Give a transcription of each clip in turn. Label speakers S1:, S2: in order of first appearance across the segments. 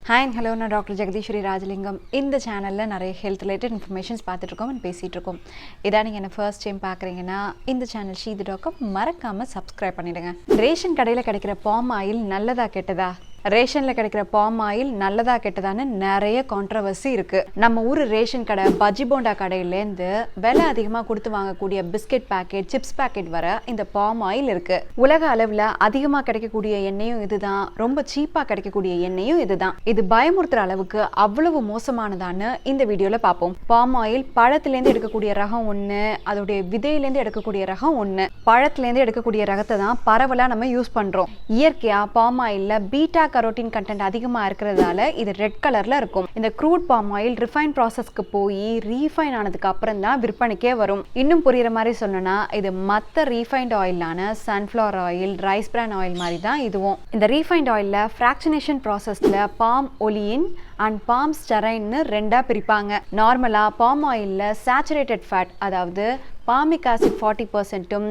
S1: Hi and hello, நான் doctor Jagadeeswari Rajalingam. இந்த சேனலில் நிறைய ஹெல்த் ரிலேட்டட் இன்ஃபர்மேஷன்ஸ் பார்த்துட்ருக்கோம் அண்ட் பேசிகிட்டு இருக்கோம். இதான் நீங்கள் என்ன ஃபர்ஸ்ட் டைம் பார்க்குறீங்கன்னா இந்த சேனல் ஷீது.com மறக்காமல் சப்ஸ்கிரைப் பண்ணிவிடுங்க. ரேஷன் கடையில் கிடைக்கிற பாம் ஆயில் நல்லதா கெட்டதா? ரேஷனில் கிடைக்கிற பாம் ஆயில் நல்லதா கெட்டதான்னு நிறைய கான்ட்ரவர்சி இருக்குது. நம்ம ஊர் ரேஷன் கடை பஜ்ஜி போண்டா கடையிலேருந்து விலை அதிகமாக கொடுத்து வாங்கக்கூடிய பிஸ்கெட் பேக்கெட், சிப்ஸ் பேக்கெட் வர இந்த பாம் ஆயில் இருக்குது. உலக அளவில் அதிகமாக கிடைக்கக்கூடிய எண்ணெயும் இதுதான், ரொம்ப சீப்பாக கிடைக்கக்கூடிய எண்ணெயும் இதுதான். இது பயமுறுத்துற அளவுக்கு அவ்வளவு மோசமானதான்னு இந்த வீடியோவில் பார்ப்போம். பாம் ஆயில் பழத்துலேருந்து எடுக்கக்கூடிய ரகம் ஒன்று, அதோடைய விதையிலேருந்து எடுக்கக்கூடிய ரகம் ஒன்று. பழத்துலேருந்து எடுக்கக்கூடிய ரகத்தை தான் பரவலாக நம்ம யூஸ் பண்ணுறோம். இயற்கையாக பாம் ஆயிலில் பீட்டா கரோட்டின் கண்டென்ட் அதிகமாக இருக்கிறதால இது ரெட் கலரில் இருக்கும். இந்த க்ரூட் பாம் ஆயில் ரிஃபைன் ப்ராசஸ்க்கு போய் ரீஃபைன் ஆனதுக்கு அப்புறம் தான் விற்பனைக்கே வரும். இன்னும் புரிகிற மாதிரி சொன்னோன்னா இது மற்ற ரீஃபைண்ட் ஆயிலான sunflower oil, rice bran oil மாதிரி தான் இதுவும். இந்த ரீஃபைண்ட் ஆயிலில் ஃப்ராக்ஷனேஷன் ப்ராசஸில் பாம் ஒலியின் அண்ட் பாம் ஸ்டெரைன்னு ரெண்டாக பிரிப்பாங்க. நார்மலாக பாம் ஆயிலில் சேச்சுரேட்டட் ஃபேட், அதாவது பாமிக் ஆசிட் 40%ம்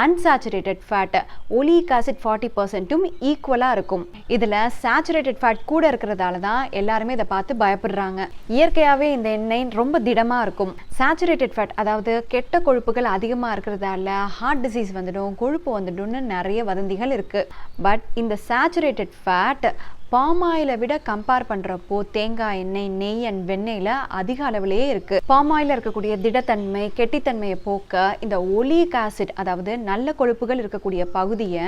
S1: அன்சாச்சுரேட்டட் ஃபேட் ஒலிக் ஆசிட் 40%ம் ஈக்குவலாக இருக்கும். இதில் சேச்சுரேட்டட் ஃபேட் கூட இருக்கிறதால தான் எல்லாருமே இதை பார்த்து பயப்படுறாங்க. இயற்கையாகவே இந்த எண்ணெய் ரொம்ப திடமாக இருக்கும். சேச்சுரேட்டட் ஃபேட், அதாவது கெட்ட கொழுப்புகள் அதிகமாக இருக்கிறதால ஹார்ட் டிசீஸ் வந்துடும், கொழுப்பு வந்துடும்னு நிறைய வதந்திகள் இருக்குது. பட் இந்த சேச்சுரேட்டட் ஃபேட் பாம் ஆயிலை விட கம்பேர் பண்ணுறப்போ தேங்காய் எண்ணெய், நெய் அண்ட் வெண்ணெயில் அதிக அளவிலேயே இருக்குது. பாம் ஆயிலில் இருக்கக்கூடிய திடத்தன்மை, கெட்டித்தன்மையை போக்க இந்த ஒலிக் ஆசிட், அதாவது நல்ல கொழுப்புகள் இருக்கக்கூடிய பகுதியை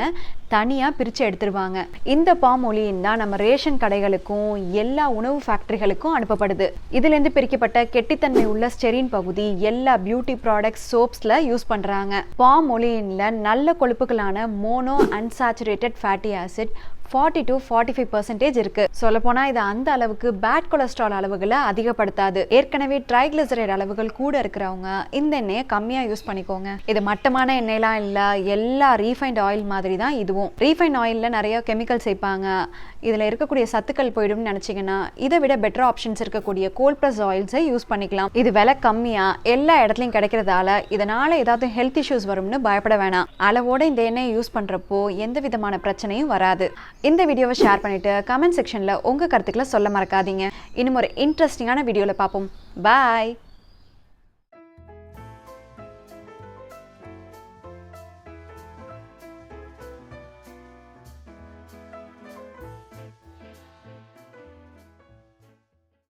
S1: தனியாக பிரித்து எடுத்துருவாங்க. இந்த பாம் ஒலியின் தான் நம்ம ரேஷன் கடைகளுக்கும் எல்லா உணவு ஃபேக்ட்ரிகளுக்கும் அனுப்பப்படுது. இதுலேருந்து பிரிக்கப்பட்ட கெட்டித்தன்மை உள்ள ஸ்டெரின் பகுதி எல்லா பியூட்டி ப்ராடக்ட்ஸ், சோப்ஸில் யூஸ் பண்ணுறாங்க. பாம் ஒலியினில் நல்ல கொழுப்புகளான mono unsaturated fatty acid 40 to 45% இருக்கு. சொல்லப்போனால் இது அந்த அளவுக்கு பேட் கொலஸ்ட்ரால் அளவுகளை அதிகப்படுத்தாது. ஏற்கனவே ட்ரைக்ளிசரைட் அளவுகள் கூட இருக்கிறவங்க இந்த எண்ணெயை கம்மியாக யூஸ் பண்ணிக்கோங்க. இது மட்டமான எண்ணெயெலாம் இல்லை, எல்லா ரீஃபைண்ட் ஆயில் மாதிரி தான் இதுவும். ரீஃபைண்ட் ஆயிலில் நிறைய கெமிக்கல் சேர்ப்பாங்க. இதில் இருக்கக்கூடிய சத்துக்கள் போயிடும்னு நினச்சிங்கன்னா இதை விட பெட்டர் ஆப்ஷன்ஸ் இருக்கக்கூடிய கோல்ட் ப்ரெஸ் ஆயில்ஸை யூஸ் பண்ணிக்கலாம். இது விலை கம்மியாக எல்லா இடத்துலையும் கிடைக்கிறதால இதனால் ஏதாவது ஹெல்த் இஷ்யூஸ் வரும்னு பயப்பட வேணாம். அளவோட இந்த எண்ணெயை யூஸ் பண்ணுறப்போ எந்த விதமான பிரச்சனையும் வராது. இந்த வீடியோவை ஷேர் பண்ணிவிட்டு கமெண்ட் செக்ஷனில் உங்கள் கருத்துக்களை சொல்ல மறக்காதீங்க. இன்னும் ஒரு இன்ட்ரெஸ்டிங்கான வீடியோவில் பார்ப்போம். பாய்.